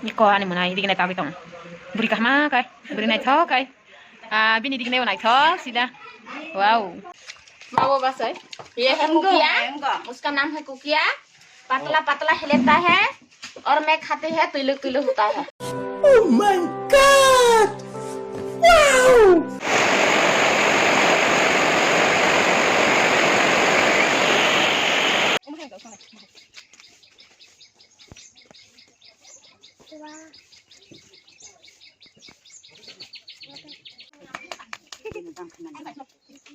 Niko ani munai di kena tahu tong. Beri kah mak kai, beri naik thok kai. Bini di kena naik thok sida. Wow. Mau बस है ये है कुकिया उसका नाम है कुकिया पतला पतला हिलता है और मैं खाते हैं किलो किलो होता है oh my God wow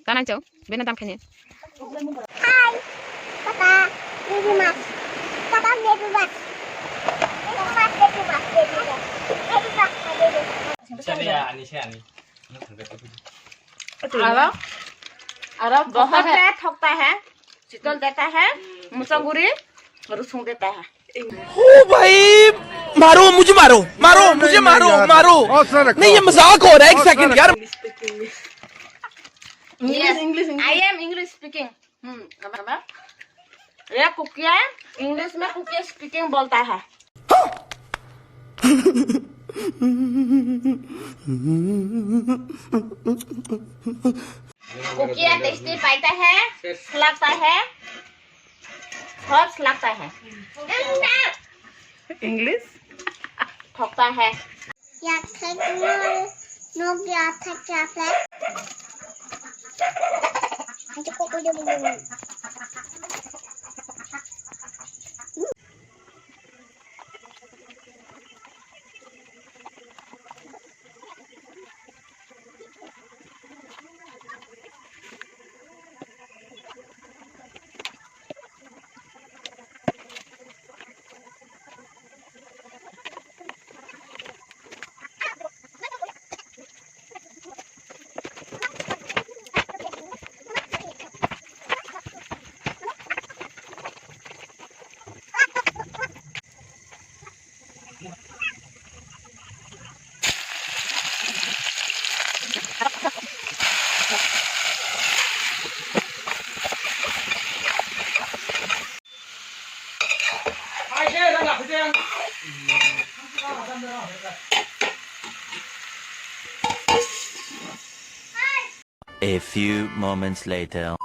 Kanan cau, benar tam kene. Hai, Papa, baby mas. Papa baby mas. Baby mas, baby mas, baby mas. Baby mas, baby mas. अरब बहुत है ठोकता है शीतल देता है मुसगुरी और सूंघ देता है ओ भाई मारो मुझे मारो मारो मुझे मारो मारो नहीं ये मजाक हो रहा है एक सेकंड यार English I am English speaking ये कुकिया इंग्लिश में कुकिया स्पीकिंग बोलता है कुकिया टेस्टी पाता है लगता है बहुत लगता है इंग्लिश ठोकता है या नो गया था क्या flat Anjir kok udah begini. A few moments later.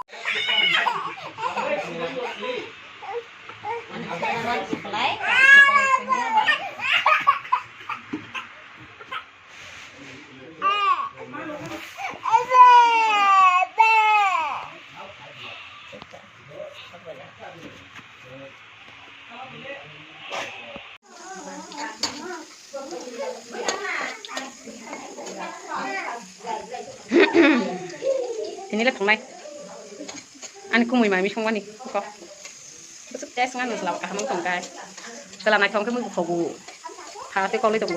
Inilah tunai. Anh cũng mùi mày mi không quan đi có. Cái sức test ngang là làm cả mông tổng cái. Sẽ làm này không cái mông phục vụ. Thà cái con lấy tổng.